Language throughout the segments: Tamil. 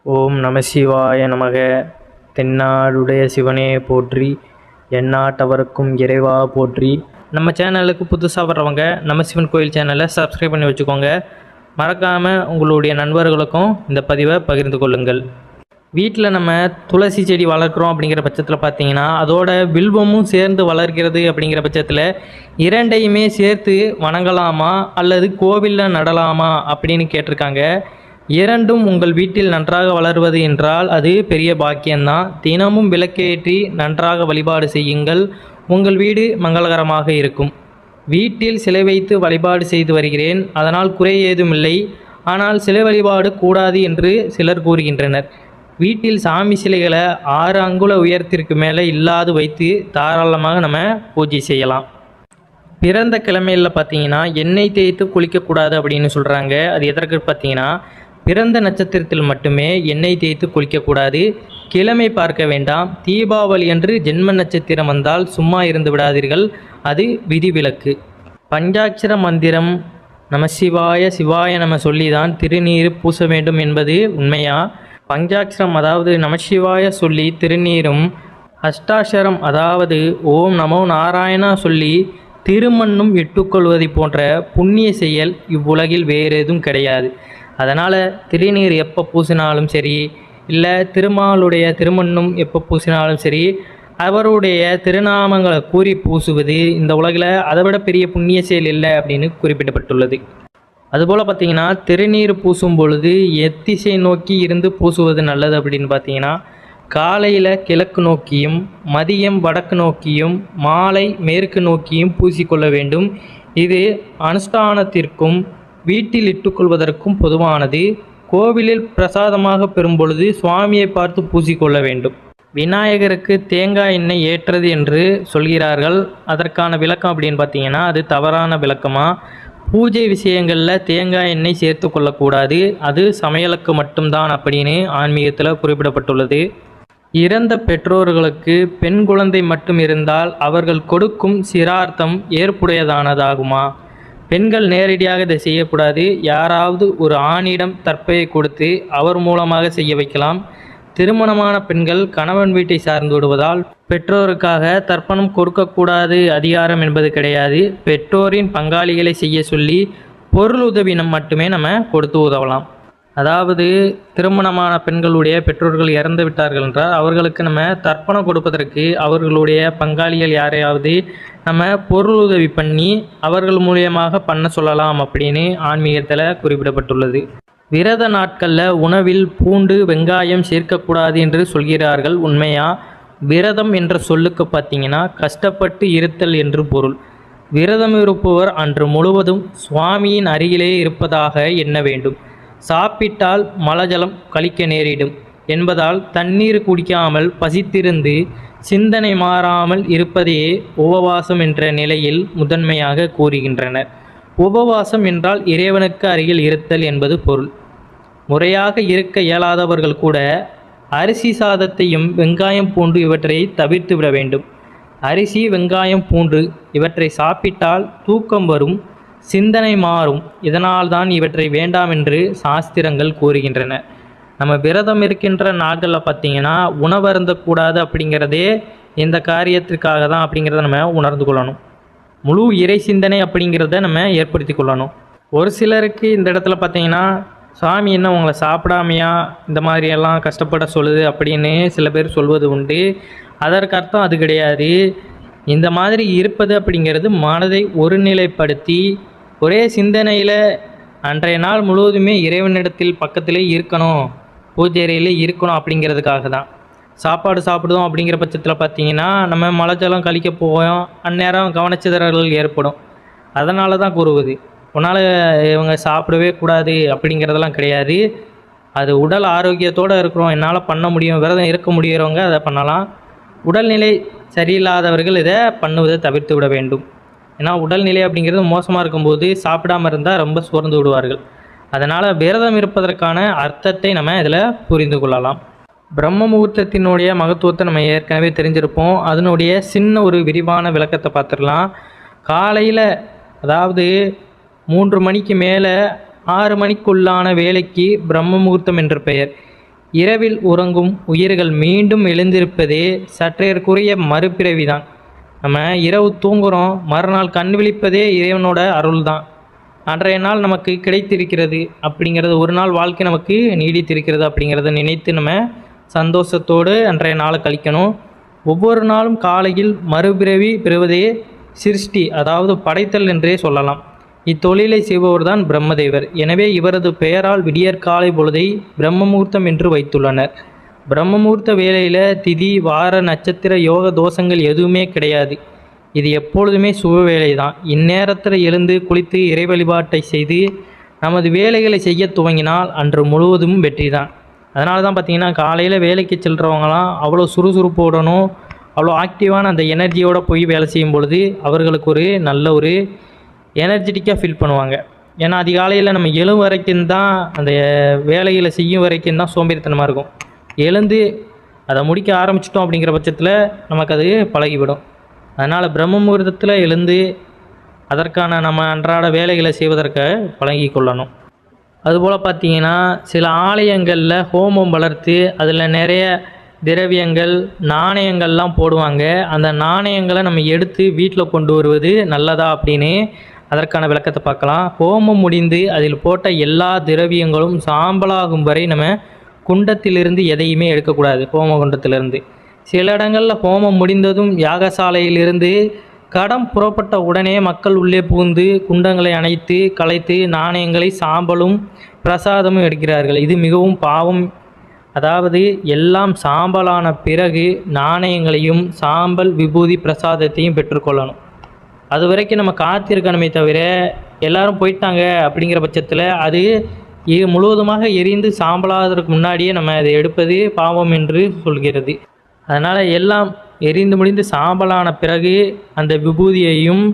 ஓம் நம சிவாய நமக. தென்னாடுடைய சிவனே போற்றி, எந்நாட்டவருக்கும் இறைவா போற்றி. நம்ம சேனலுக்கு புதுசாக வர்றவங்க நம்ம சிவன் கோயில் சேனலை சப்ஸ்கிரைப் பண்ணி வச்சுக்கோங்க. மறக்காமல் உங்களுடைய நண்பர்களுக்கும் இந்த பதிவை பகிர்ந்து கொள்ளுங்கள். வீட்டில் நம்ம துளசி செடி வளர்க்குறோம் அப்படிங்கிற பட்சத்தில் பார்த்தீங்கன்னா அதோட வில்வமும் சேர்ந்து வளர்கிறது அப்படிங்கிற பட்சத்தில் இரண்டையுமே சேர்த்து வணங்கலாமா அல்லது கோவிலில் நடலாமா அப்படின்னு கேட்டிருக்காங்க. இரண்டும் உங்கள் வீட்டில் நன்றாக வளர்வது என்றால் அது பெரிய பாக்கியம்தான். தினமும் விளக்கேற்றி நன்றாக வழிபாடு செய்யுங்கள், உங்கள் வீடு மங்களகரமாக இருக்கும். வீட்டில் சிலை வைத்து வழிபாடு செய்து வருகிறேன், அதனால் குறை ஏதுமில்லை. ஆனால் சிலை வழிபாடு கூடாது என்று சிலர் கூறுகின்றனர். வீட்டில் சாமி சிலைகளை 6 அங்குல உயரத்திற்கு மேலே இல்லாது வைத்து தாராளமாக நம்ம பூஜை செய்யலாம். பிறந்த கிழமையில் பார்த்தீங்கன்னா எண்ணெய் தேய்த்து குளிக்கக்கூடாது அப்படின்னு சொல்கிறாங்க. அது எதற்கு பார்த்தீங்கன்னா பிறந்த நட்சத்திரத்தில் மட்டுமே எண்ணெய் தேய்த்து குளிக்கக்கூடாது. கிழமை பார்க்க வேண்டாம். தீபாவளி அன்று ஜென்ம நட்சத்திரம் வந்தால் சும்மா இருந்து விடாதீர்கள், அது விதிவிலக்கு. பஞ்சாட்சர மந்திரம் நம சிவாய சிவாய நம சொல்லிதான் திருநீர் பூச வேண்டும் என்பது உண்மையா? பஞ்சாட்சரம் அதாவது நமசிவாய சொல்லி திருநீரும், அஷ்டாட்சரம் அதாவது ஓம் நமோ நாராயணா சொல்லி திருமண்ணும் இட்டுக்கொள்வதை போன்ற புண்ணிய செயல் இவ்வுலகில் வேறு எதுவும் கிடையாது. அதனால் திருநீர் எப்போ பூசினாலும் சரி, இல்லை திருமாலுடைய திருமண்ணும் எப்போ பூசினாலும் சரி, அவருடைய திருநாமங்களை கூறி பூசுவது இந்த உலகில் அதை விட பெரிய புண்ணிய செயல் இல்லை அப்படின்னு குறிப்பிடப்பட்டுள்ளது. அதுபோல் பார்த்திங்கன்னா திருநீர் பூசும் பொழுது எத்திசை நோக்கி இருந்து பூசுவது நல்லது அப்படின்னு பார்த்தீங்கன்னா காலையில் கிழக்கு நோக்கியும், மதியம் வடக்கு நோக்கியும், மாலை மேற்கு நோக்கியும் பூசிக்கொள்ள வேண்டும். இது அனுஷ்டானத்திற்கும் வீட்டில் இட்டுக்கொள்வதற்கும் பொதுவானது. கோவிலில் பிரசாதமாக பெறும் பொழுது சுவாமியை பார்த்து பூசிக்கொள்ள வேண்டும். விநாயகருக்கு தேங்காய் எண்ணெய் ஏற்றது என்று சொல்கிறார்கள். அதற்கான விளக்கம் அப்படின்னு பார்த்தீங்கன்னா அது தவறான விளக்கமாக. பூஜை விஷயங்களில் தேங்காய் எண்ணெய் சேர்த்து கொள்ளக்கூடாது, அது சமையலுக்கு மட்டும்தான் அப்படின்னு ஆன்மீகத்தில் குறிப்பிடப்பட்டுள்ளது. இறந்த பெற்றோர்களுக்கு பெண் குழந்தை மட்டும் இருந்தால் அவர்கள் கொடுக்கும் சிரார்த்தம் ஏற்புடையதானதாகுமா? பெண்கள் நேரடியாக இதை செய்யக்கூடாது. யாராவது ஒரு ஆணிடம் தற்பையை கொடுத்து அவர் மூலமாக செய்ய வைக்கலாம். திருமணமான பெண்கள் கணவன் வீட்டை சார்ந்து விடுவதால் பெற்றோருக்காக தர்ப்பணம் கொடுக்கக்கூடாது அதிகாரம் என்பது கிடையாது. பெற்றோரின் பங்காளிகளை செய்ய சொல்லி பொருள் உதவி மட்டுமே நம்ம கொடுத்து உதவலாம். அதாவது திருமணமான பெண்களுடைய பெற்றோர்கள் இறந்து விட்டார்கள் என்றால் அவர்களுக்கு நம்ம தர்ப்பணம் கொடுப்பதற்கு அவர்களுடைய பங்காளிகள் யாரையாவது நம்ம பொருள் உதவி பண்ணி அவர்கள் மூலியமாக பண்ண சொல்லலாம் அப்படின்னு ஆன்மீகத்தில் குறிப்பிடப்பட்டுள்ளது. விரத நாட்களில் உணவில் பூண்டு வெங்காயம் சேர்க்கக்கூடாது என்று சொல்கிறார்கள். உண்மையா? விரதம் என்ற சொல்லுக்கு பார்த்தீங்கன்னா கஷ்டப்பட்டு இருத்தல் என்று பொருள். விரதம் இருப்பவர் அன்று முழுவதும் சுவாமியின் அருகிலே இருப்பதாக எண்ண வேண்டும். சாப்பிட்டால் மலஜலம் கழிக்க நேரிடும் என்பதால் தண்ணீர் குடிக்காமல் பசித்திருந்து சிந்தனை மாறாமல் இருப்பதையே உபவாசம் என்ற நிலையில் முதன்மையாக கூறுகின்றனர். உபவாசம் என்றால் இறைவனுக்கு அருகில் இருத்தல் என்பது பொருள். முறையாக இருக்க இயலாதவர்கள் கூட அரிசி சாதத்தையும் வெங்காயம் பூண்டு இவற்றை தவிர்த்து விட வேண்டும். அரிசி வெங்காயம் பூண்டு இவற்றை சாப்பிட்டால் தூக்கம் வரும், சிந்தனை மாறும். இதனால்தான் இவற்றை வேண்டாம் என்று சாஸ்திரங்கள் கூறுகின்றன. நம்ம விரதம் இருக்கின்ற நாட்களில் பார்த்திங்கன்னா உணவருந்தக்கூடாது அப்படிங்கிறதே இந்த காரியத்திற்காக தான் அப்படிங்கிறத நம்ம உணர்ந்து கொள்ளணும். முழு இறை சிந்தனை அப்படிங்கிறத நம்ம ஏற்படுத்தி கொள்ளணும். ஒரு சிலருக்கு இந்த இடத்துல பார்த்திங்கன்னா சாமி என்ன உங்களை சாப்பிடாமையா இந்த மாதிரியெல்லாம் கஷ்டப்பட சொல்லுது அப்படின்னு சில பேர் சொல்வது உண்டு. அதற்கு அர்த்தம் அது கிடையாது. இந்த மாதிரி இருப்பது அப்படிங்கிறது மனதை ஒருநிலைப்படுத்தி ஒரே சிந்தனையில் அன்றைய நாள் முழுவதுமே இறைவனிடத்தில் பக்கத்திலே இருக்கணும், பூஜை அறையிலே இருக்கணும் அப்படிங்கிறதுக்காக தான். சாப்பாடு சாப்பிடுவோம் அப்படிங்கிற பட்சத்தில் பார்த்திங்கன்னா நம்ம மலஜலம் கழிக்க போவோம், அந்நேரம் கவனச்சிதறல்கள் ஏற்படும். அதனால தான் கூறுவது. உன்னால் இவங்க சாப்பிடவே கூடாது அப்படிங்கிறதெல்லாம் கிடையாது. அது உடல் ஆரோக்கியத்தோடு இருக்கிறோம், என்னால் பண்ண முடியும், விரதம் இருக்க முடிகிறவங்க அதை பண்ணலாம். உடல்நிலை சரியில்லாதவர்கள் இதை பண்ணுவதை தவிர்த்து விட வேண்டும். ஏன்னா உடல்நிலை அப்படிங்கிறது மோசமாக இருக்கும்போது சாப்பிடாமல் இருந்தால் ரொம்ப சோர்ந்து விடுவார்கள். அதனால் விரதம் இருப்பதற்கான அர்த்தத்தை நம்ம இதில் புரிந்து கொள்ளலாம். பிரம்ம முகூர்த்தத்தினுடைய மகத்துவத்தை நம்ம ஏற்கனவே தெரிஞ்சிருப்போம். அதனுடைய சின்ன ஒரு விரிவான விளக்கத்தை பார்த்துடலாம். காலையில் அதாவது 3 மணிக்கு மேலே 6 மணிக்குள்ளான வேலைக்கு பிரம்ம முகூர்த்தம் என்று பெயர். இரவில் உறங்கும் உயிர்கள் மீண்டும் எழுந்திருப்பதே சற்றேற்குரிய மறுபிறவிதான். நம்ம இரவு தூங்குகிறோம், மறுநாள் கண் விழிப்பதே இறைவனோட அருள் தான். அன்றைய நாள் நமக்கு கிடைத்திருக்கிறது அப்படிங்கிறது, ஒரு நாள் வாழ்க்கை நமக்கு நீடித்திருக்கிறது அப்படிங்கிறத நினைத்து நம்ம சந்தோஷத்தோடு அன்றைய நாளை கழிக்கணும். ஒவ்வொரு நாளும் காலையில் மறுபிறவி பெறுவதே சிருஷ்டி, அதாவது படைத்தல் என்றே சொல்லலாம். இத்தொழிலை செய்பவர் தான் பிரம்மதேவர். எனவே இவரது பெயரால் விடியற்காலை பொழுதை பிரம்மமுகூர்த்தம் என்று வைத்துள்ளனர். பிரம்மமுகூர்த்த வேளையில் திதி, வார, நட்சத்திர, யோக தோஷங்கள் எதுவுமே கிடையாது. இது எப்பொழுதுமே சுப வேலை தான். இந்நேரத்தில் எழுந்து குளித்து இறை வழிபாட்டை செய்து நமது வேலைகளை செய்ய துவங்கினால் அன்று முழுவதும் வெற்றி தான். அதனால தான் பார்த்திங்கன்னா காலையில் வேலைக்கு செல்கிறவங்களாம் அவ்வளோ சுறுசுறுப்போடணும், அவ்வளோ ஆக்டிவான அந்த எனர்ஜியோடு போய் வேலை செய்யும் பொழுது அவர்களுக்கு ஒரு நல்ல ஒரு எனர்ஜெட்டிக்காக ஃபீல் பண்ணுவாங்க. ஏன்னா அதிகாலையில் நம்ம எழும் வரைக்கும் தான், அந்த வேலைகளை செய்யும் வரைக்கும் தான் சோம்பேறித்தனமாக இருக்கும். எழுந்து அதை முடிக்க ஆரம்பிச்சிட்டோம் அப்படிங்கிற பட்சத்தில் நமக்கு அது பழகிவிடும். அதனால் பிரம்ம முகூர்த்தத்தில் எழுந்து அதற்கான நம்ம அன்றாட வேலைகளை செய்வதற்கு பழகி கொள்ளணும். அதுபோல் பார்த்திங்கன்னா சில ஆலயங்களில் ஹோமம் வளர்த்து அதில் நிறைய திரவியங்கள், நாணயங்கள்லாம் போடுவாங்க. அந்த நாணயங்களை நம்ம எடுத்து வீட்டில் கொண்டு வருவது நல்லதா அப்படின்னு அதற்கான விளக்கத்தை பார்க்கலாம். ஹோமம் முடிந்து அதில் போட்ட எல்லா திரவியங்களும் சாம்பலாகும் வரை நம்ம குண்டத்திலிருந்து எதையுமே எடுக்கக்கூடாது. ஹோம குண்டத்திலிருந்து சில இடங்களில் ஹோமம் முடிந்ததும் யாகசாலையிலிருந்து கடம் புறப்பட்ட உடனே மக்கள் உள்ளே புகுந்து குண்டங்களை அணைத்து கலைத்து நாணயங்களை சாம்பலும் பிரசாதமும் எடுக்கிறார்கள். இது மிகவும் பாவம். அதாவது எல்லாம் சாம்பலான பிறகு நாணயங்களையும் சாம்பல் விபூதி பிரசாதத்தையும் பெற்றுக்கொள்ளணும். அது வரைக்கும் நம்ம காத்திருக்கணுமே தவிர எல்லாரும் போயிட்டாங்க அப்படிங்கிற பட்சத்தில் அது முழுவதுமாக எரிந்து சாம்பலாவதற்கு முன்னாடியே நம்ம அதை எடுப்பது பாவம் என்று சொல்கிறது. அதனால் எல்லாம் எரிந்து முடிந்து சாம்பலான பிறகு அந்த விபூதியையும்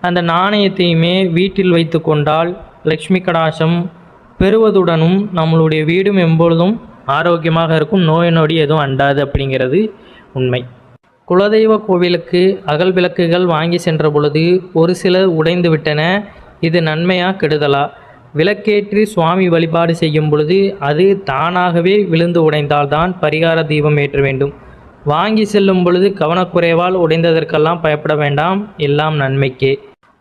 அந்த நாணயத்தையுமே வீட்டில் வைத்து கொண்டால் லக்ஷ்மி கடாசம் பெறுவதுடனும் நம்மளுடைய வீடும் எப்பொழுதும் ஆரோக்கியமாக இருக்கும், நோய் நொடி எதுவும் அண்டாது அப்படிங்கிறது உண்மை. குலதெய்வ கோவிலுக்கு அகல் விளக்குகள் வாங்கி சென்ற பொழுது ஒரு சிலர் உடைந்து விட்டன. இது நன்மையா கெடுதலா? விளக்கேற்றி சுவாமி வழிபாடு செய்யும் பொழுது அது தானாகவே விழுந்து உடைந்தால்தான் பரிகார தீபம் ஏற்ற வேண்டும். வாங்கி செல்லும் பொழுது கவனக்குறைவால் உடைந்ததற்கெல்லாம் பயப்பட வேண்டாம், எல்லாம் நன்மைக்கே.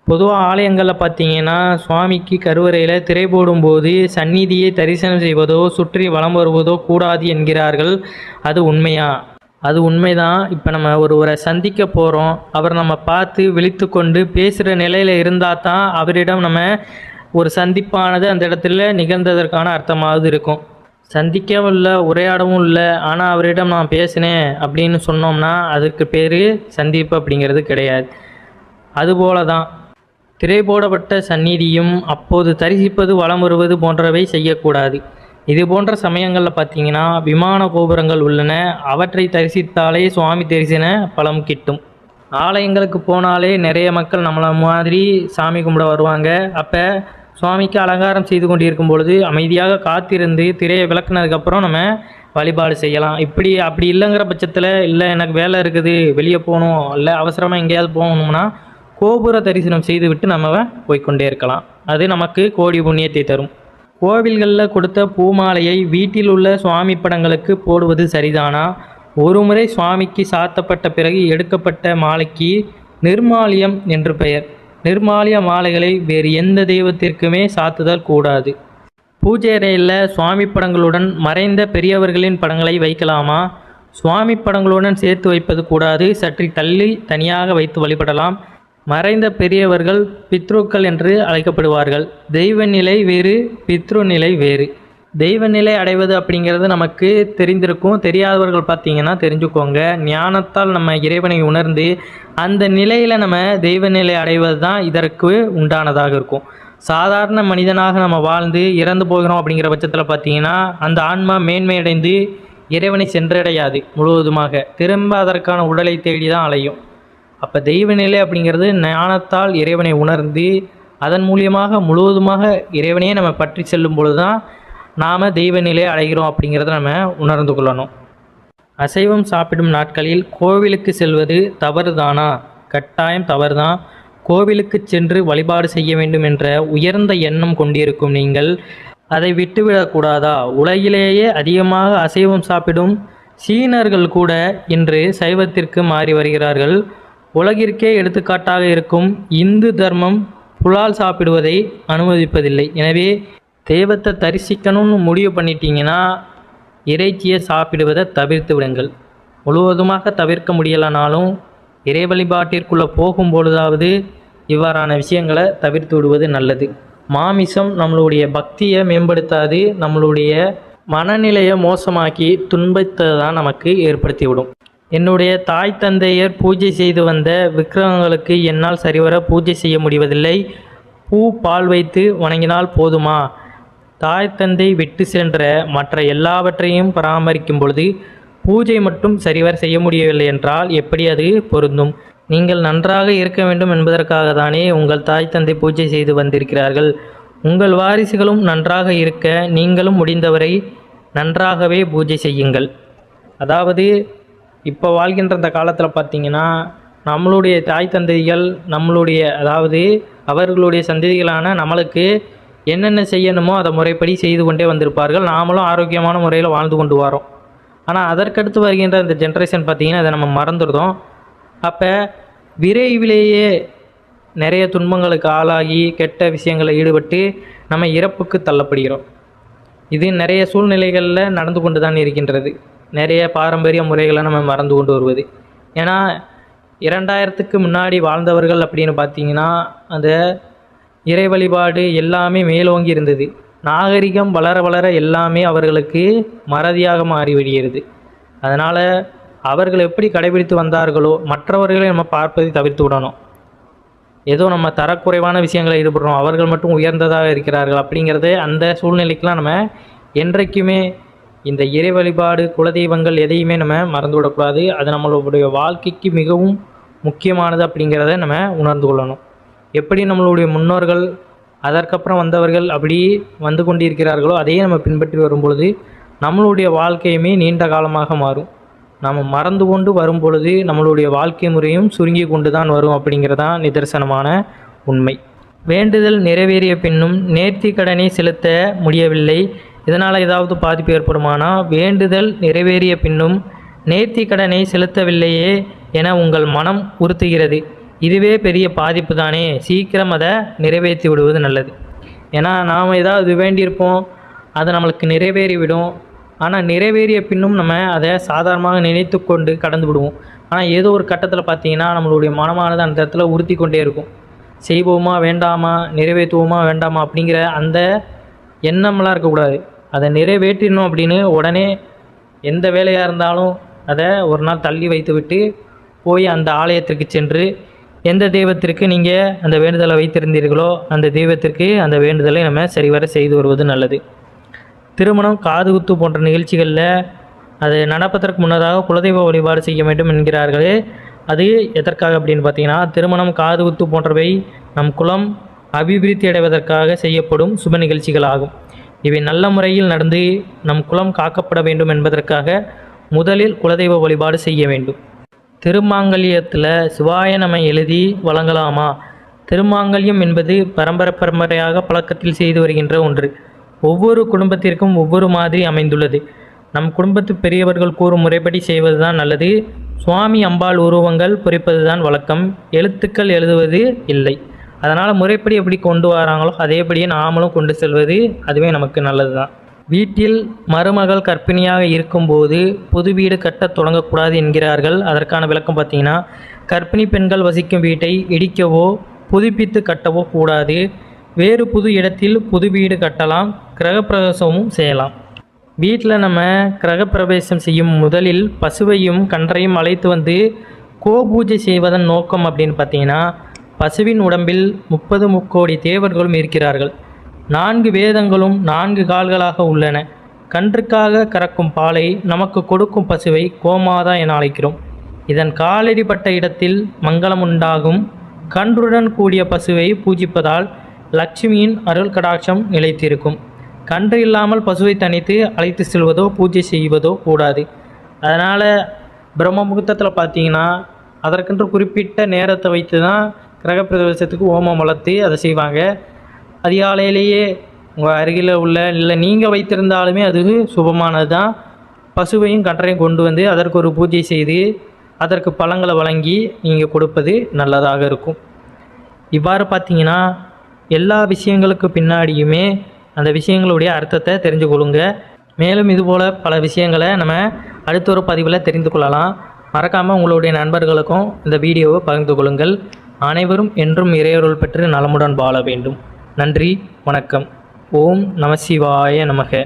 பொதுவாக ஆலயங்களில் பார்த்தீங்கன்னா சுவாமிக்கு கருவறையில் திரை போடும்போது சந்நிதியை தரிசனம் செய்வதோ சுற்றி வலம் வருவதோ கூடாது என்கிறார்கள். அது உண்மையா? அது உண்மைதான். இப்போ நம்ம ஒருவரை சந்திக்க போகிறோம், அவர் நம்ம பார்த்து விழித்து கொண்டு பேசுகிற நிலையில் இருந்தால் தான் அவரிடம் நம்ம ஒரு சந்திப்பானது அந்த இடத்துல நிகழ்ந்ததற்கான அர்த்தமாவது இருக்கும். சந்திக்கவும் இல்லை, உரையாடவும் இல்லை, ஆனால் அவரிடம் நான் பேசினேன் அப்படின்னு சொன்னோம்னா அதுக்கு பேர் சந்திப்பு அப்படிங்கிறது கிடையாது. அதுபோல தான் திரை போடப்பட்ட சந்நிதியும் அப்போது தரிசிப்பது வலம் வருவது போன்றவை செய்யக்கூடாது. இது போன்ற சமயங்களில் பார்த்தீங்கன்னா விமான கோபுரங்கள் உள்ளன, அவற்றை தரிசித்தாலே சுவாமி தரிசன பலம் கிட்டும். ஆலயங்களுக்கு போனாலே நிறைய மக்கள் நம்மளை மாதிரி சாமி கும்பிட வருவாங்க. அப்போ சுவாமிக்கு அலங்காரம் செய்து கொண்டிருக்கும் பொழுது அமைதியாக காத்திருந்து திரையை விளக்குனதுக்கப்புறம் நம்ம வழிபாடு செய்யலாம். அப்படி இல்லைங்கிற பட்சத்தில் இல்லை எனக்கு வேலை இருக்குது, வெளியே போகணும், இல்லை அவசரமாக எங்கேயாவது போகணும்னா கோபுர தரிசனம் செய்துவிட்டு நம்ம போய்கொண்டே இருக்கலாம். அது நமக்கு கோடி புண்ணியத்தை தரும். கோவில்களில் கொடுத்த பூமாலையை வீட்டில் உள்ள சுவாமி படங்களுக்கு போடுவது சரிதானா? ஒரு முறை சுவாமிக்கு சாத்தப்பட்ட பிறகு எடுக்கப்பட்ட மாலைக்கு நிர்மாலியம் என்று பெயர். நிர்மாலிய மாலைகளை வேறு எந்த தெய்வத்திற்குமே சாத்துதல் கூடாது. பூஜை அறையில் சுவாமி படங்களுடன் மறைந்த பெரியவர்களின் படங்களை வைக்கலாமா? சுவாமி படங்களுடன் சேர்த்து வைப்பது கூடாது, சற்று தள்ளி தனியாக வைத்து வழிபடலாம். மறைந்த பெரியவர்கள் பித்ருக்கள் என்று அழைக்கப்படுவார்கள். தெய்வ நிலை வேறு, பித்ரு நிலை வேறு. தெய்வ நிலை அடைவது அப்படிங்கிறது நமக்கு தெரிந்திருக்கும். தெரியாதவர்கள் பார்த்தீங்கன்னா தெரிஞ்சுக்கோங்க. ஞானத்தால் நம்ம இறைவனை உணர்ந்து அந்த நிலையில் நம்ம தெய்வ நிலை அடைவது தான் இதற்கு உண்டானதாக இருக்கும். சாதாரண மனிதனாக நம்ம வாழ்ந்து இறந்து போகிறோம் அப்படிங்கிற பட்சத்தில் பார்த்தீங்கன்னா அந்த ஆன்மா மேன்மையடைந்து இறைவனை சென்றடையாது முழுவதுமாக. திரும்ப அதற்கான உடலை தேடி தான் அலையும். அப்போ தெய்வ நிலை அப்படிங்கிறது ஞானத்தால் இறைவனை உணர்ந்து அதன் மூலியமாக முழுவதுமாக இறைவனையே நம்ம பற்றி செல்லும் பொழுது தான் நாம் தெய்வ நிலையை அடைகிறோம் அப்படிங்கிறத நம்ம உணர்ந்து கொள்ளணும். அசைவம் சாப்பிடும் நாட்களில் கோவிலுக்கு செல்வது தவறு தானா? கட்டாயம் தவறு தான். கோவிலுக்கு சென்று வழிபாடு செய்ய வேண்டும் என்ற உயர்ந்த எண்ணம் கொண்டிருக்கும் நீங்கள் அதை விட்டுவிடக்கூடாதா? உலகிலேயே அதிகமாக அசைவம் சாப்பிடும் சீனர்கள் கூட இன்று சைவத்திற்கு மாறி வருகிறார்கள். உலகிற்கே எடுத்துக்காட்டாக இருக்கும் இந்து தர்மம் புலால் சாப்பிடுவதை அனுமதிப்பதில்லை. எனவே தெய்வத்தை தரிசிக்கணும்னு முடிவு பண்ணிட்டீங்கன்னா இறைச்சியை சாப்பிடுவதை தவிர்த்து விடுங்கள். முழுவதுமாக தவிர்க்க முடியலனாலும் இறை வழிபாட்டிற்குள்ளே போகும்பொழுதாவது இவ்வாறான விஷயங்களை தவிர்த்து விடுவது நல்லது. மாமிசம் நம்மளுடைய பக்தியை மேம்படுத்தாது, நம்மளுடைய மனநிலையை மோசமாக்கி துன்பத்தை தான் நமக்கு ஏற்படுத்தி விடும். என்னுடைய தாய் தந்தையர் பூஜை செய்து வந்த விக்கிரகங்களுக்கு என்னால் சரிவர பூஜை செய்ய முடிவதில்லை. பூ பால் வைத்து வணங்கினால் போதுமா? தாய் தந்தை விட்டு சென்ற மற்ற எல்லாவற்றையும் பராமரிக்கும் பொழுது பூஜை மட்டும் சரிவர செய்ய முடியவில்லை என்றால் எப்படி அது பொருந்தும்? நீங்கள் நன்றாக இருக்க வேண்டும் என்பதற்காக தானே உங்கள் தாய் தந்தை பூஜை செய்து வந்திருக்கிறார்கள். உங்கள் வாரிசுகளும் நன்றாக இருக்க நீங்களும் முடிந்தவரை நன்றாகவே பூஜை செய்யுங்கள். அதாவது இப்போ வாழ்கின்ற இந்த காலத்தில் பார்த்திங்கன்னா நம்மளுடைய தாய் தந்தைகள் அதாவது அவர்களுடைய சந்ததிகளான நம்மளுக்கு என்னென்ன செய்யணுமோ அதை முறைப்படி செய்து கொண்டே வந்திருப்பார்கள். நாமளும் ஆரோக்கியமான முறையில் வாழ்ந்து கொண்டு வரோம். ஆனால் அதற்கடுத்து வருகின்ற இந்த ஜென்ரேஷன் பார்த்திங்கன்னா அதை நம்ம மறந்துடுதோம். அப்போ விரைவிலேயே நிறைய துன்பங்களுக்கு ஆளாகி கெட்ட விஷயங்களில் ஈடுபட்டு நம்ம இறப்புக்கு தள்ளப்படுகிறோம். இது நிறைய சூழ்நிலைகளில் நடந்து கொண்டு தான் இருக்கின்றது. நிறைய பாரம்பரிய முறைகளை நம்ம மறந்து கொண்டு வருவது. ஏன்னா 2000க்கு முன்னாடி வாழ்ந்தவர்கள் அப்படின்னு பார்த்திங்கன்னா அந்த இறை வழிபாடு எல்லாமே மேலோங்கி இருந்தது. நாகரிகம் வளர வளர எல்லாமே அவர்களுக்கு மறதியாக மாறிவிடுகிறது. அதனால் அவர்கள் எப்படி கடைபிடித்து வந்தார்களோ மற்றவர்களை நம்ம பார்ப்பதை தவிர்த்து விடணும். ஏதோ நம்ம தரக்குறைவான விஷயங்களை ஈடுபடுறோம், அவர்கள் மட்டும் உயர்ந்ததாக இருக்கிறார்கள் அப்படிங்கிறது அந்த சூழ்நிலைக்கெலாம் நம்ம என்றைக்குமே இந்த இறை வழிபாடு குலதெய்வங்கள் எதையுமே நம்ம மறந்து விடக்கூடாது. அது நம்மளுடைய வாழ்க்கைக்கு மிகவும் முக்கியமானது அப்படிங்கிறத நம்ம உணர்ந்து கொள்ளணும். எப்படி நம்மளுடைய முன்னோர்கள் அதற்கப்புறம் வந்தவர்கள் அப்படி வந்து கொண்டிருக்கிறார்களோ அதையே நம்ம பின்பற்றி வரும்பொழுது நம்மளுடைய வாழ்க்கையுமே நீண்ட காலமாக மாறும். நாம் மறந்து கொண்டு வரும் பொழுது நம்மளுடைய வாழ்க்கை முறையும் சுருங்கி கொண்டு தான் வரும் அப்படிங்கிறதான் நிதர்சனமான உண்மை. வேண்டுதல் நிறைவேறிய பின்னும் நேர்த்தி கடனை செலுத்த முடியவில்லை, இதனால் ஏதாவது பாதிப்பு ஏற்படுமானா? வேண்டுதல் நிறைவேறிய பின்னும் நேர்த்தி கடனை செலுத்தவில்லையே என உங்கள் மனம் உறுத்துகிறது. இதுவே பெரிய பாதிப்பு தானே. சீக்கிரம் அதை நிறைவேற்றி விடுவது நல்லது. ஏன்னா நாம் ஏதாவது வேண்டியிருப்போம், அது நம்மளுக்கு நிறைவேறிவிடும். ஆனால் நிறைவேறிய பின்னும் நம்ம அதை சாதாரணமாக நினைத்து கொண்டு கடந்து விடுவோம். ஆனால் ஏதோ ஒரு கட்டத்தில் பார்த்திங்கன்னா நம்மளுடைய மனமானது அந்த இடத்துல உறுத்தி கொண்டே இருக்கும். செய்வோமா வேண்டாமா, நிறைவேற்றுவோமா வேண்டாமா அப்படிங்கிற அந்த எண்ணம்லாம் இருக்கக்கூடாது. அதை நிறைவேற்றிடணும் அப்படின்னு உடனே எந்த வேலையாக இருந்தாலும் அதை ஒரு நாள் தள்ளி வைத்து விட்டு போய் அந்த ஆலயத்திற்கு சென்று எந்த தெய்வத்திற்கு நீங்கள் அந்த வேண்டுதலை வைத்திருந்தீர்களோ அந்த தெய்வத்திற்கு அந்த வேண்டுதலை நம்ம சரிவர செய்து வருவது நல்லது. திருமணம், காதுகுத்து போன்ற நிகழ்ச்சிகளில் அது நடப்பதற்கு முன்னதாக குலதெய்வ வழிபாடு செய்ய வேண்டும் என்கிறார்களே, அது எதற்காக அப்படின்னு பார்த்தீங்கன்னா, திருமணம், காதுகுத்து போன்றவை நம் குலம் அபிவிருத்தி அடைவதற்காக செய்யப்படும் சுப நிகழ்ச்சிகள் ஆகும். இவை நல்ல முறையில் நடந்து நம் குலம் காக்கப்பட வேண்டும் என்பதற்காக முதலில் குலதெய்வ வழிபாடு செய்ய வேண்டும். திருமாங்கல்யத்தில் சிவாய நம எழுதி வழங்கலாமா? திருமாங்கல்யம் என்பது பரம்பரையாக பழக்கத்தில் செய்து வருகின்ற ஒன்று. ஒவ்வொரு குடும்பத்திற்கும் ஒவ்வொரு மாதிரி அமைந்துள்ளது. நம் குடும்பத்து பெரியவர்கள் கூறும் முறைப்படி செய்வது தான் நல்லது. சுவாமி அம்பாள் உருவங்கள் பொறிப்பது தான் வழக்கம், எழுத்துக்கள் எழுதுவது இல்லை. அதனால் முறைப்படி எப்படி கொண்டு வராங்களோ அதேபடியே நாமளும் கொண்டு செல்வது அதுவே நமக்கு நல்லது தான். வீட்டில் மருமகள் கர்ப்பிணியாக இருக்கும்போது புது வீடு கட்ட தொடங்கக்கூடாது என்கிறார்கள். அதற்கான விளக்கம் பார்த்தீங்கன்னா, கர்ப்பிணி பெண்கள் வசிக்கும் வீட்டை இடிக்கவோ புதுப்பித்து கட்டவோ கூடாது. வேறு புது இடத்தில் புது வீடு கட்டலாம், கிரகப்பிரவேசமும் செய்யலாம். வீட்டில் நம்ம கிரகப்பிரவேசம் செய்யும் முதலில் பசுவையும் கன்றையும் அழைத்து வந்து கோபூஜை செய்வதன் நோக்கம் அப்படின்னு பார்த்தீங்கன்னா, பசுவின் உடம்பில் 30 முக்கோடி தேவர்களும் இருக்கிறார்கள். 4 வேதங்களும் 4 கால்களாக உள்ளன. கன்றுக்காக கறக்கும் பாலை நமக்கு கொடுக்கும் பசுவை கோமாதா என அழைக்கிறோம். இதன் காலடிப்பட்ட இடத்தில் மங்களம் உண்டாகும். கன்றுடன் கூடிய பசுவை பூஜிப்பதால் லட்சுமியின் அருள் கடாட்சம் நிலைத்திருக்கும். கன்று இல்லாமல் பசுவை தனித்து அழைத்து செல்வதோ பூஜை செய்வதோ கூடாது. அதனால் பிரம்ம முகூர்த்தத்தில் பார்த்தீங்கன்னா அதற்கென்று குறிப்பிட்ட நேரத்தை வைத்து தான் கிரகப்பிரவேசத்துக்கு ஹோமம் வளர்த்து அதை செய்வாங்க. அதிகாலையிலேயே உங்கள் அருகில் உள்ள இல்லை நீங்கள் வைத்திருந்தாலுமே அது சுபமானது தான். பசுவையும் கன்றையும் கொண்டு வந்து அதற்கு ஒரு பூஜை செய்து அதற்கு பழங்களை வழங்கி நீங்கள் கொடுப்பது நல்லதாக இருக்கும். இவ்வாறு பார்த்தீங்கன்னா எல்லா விஷயங்களுக்கு பின்னாடியுமே அந்த விஷயங்களுடைய அர்த்தத்தை தெரிஞ்சு கொள்ளுங்க. மேலும் இதுபோல் பல விஷயங்களை நம்ம அடுத்த ஒரு பதிவில் தெரிந்து கொள்ளலாம். மறக்காமல் உங்களுடைய நண்பர்களுக்கும் இந்த வீடியோவை பகிர்ந்து கொள்ளுங்கள். அனைவரும் என்றும் இறையருள் பெற்று நலமுடன் வாழ வேண்டும். நன்றி, வணக்கம். ஓம் நம சிவாய நமக.